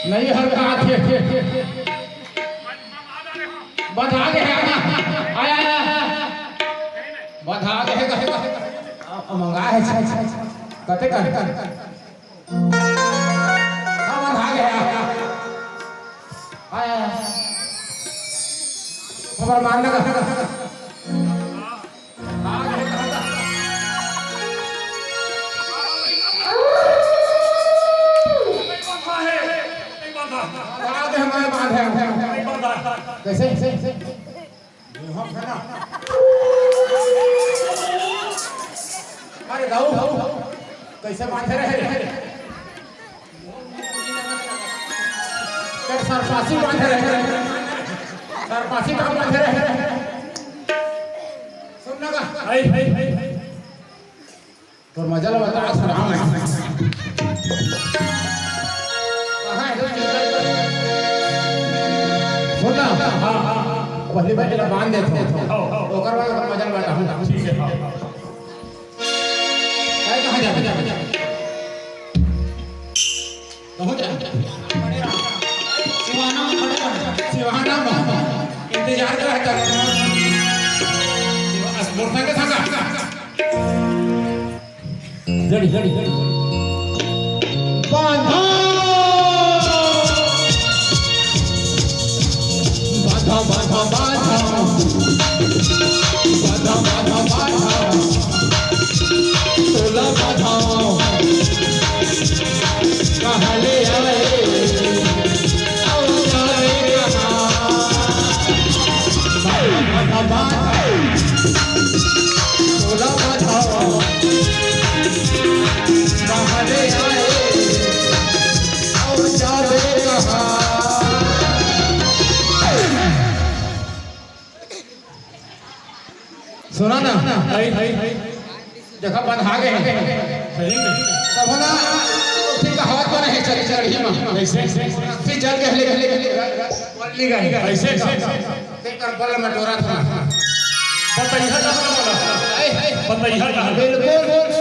नहीं हर हाथ बधा गए आया बधा गए मंगा है कते कर हां बधा गए आया खबर मान लगा कैसे अरे दाऊ कैसे बांधे रहे सरपासी बांधे रहे सरपासी कहाँ बांधे रहे सुन लगा तो मजा लो बता सलाम है सुनना पहली बार जब बांध देते तो ओकर बाद मजा बाटा हूं ठीक है काय कहां जा कहां जा सिवाना इंतजार कर रहा था मोटा के संगा जड़ी बांधा बाधा बाधा बाधा बाधा बाधा तोला बाधा कहाँ ले आए आओ जाए बाधा बाधा तोला बाधा कहाँ ले आए आओ जाए सुना ना जगह बंधा गए तब ना ठीक हवा तो नहीं चली चढ़ी में फिर जल के हले ऐसे कर बल में डोरा था बताइए बिल्कुल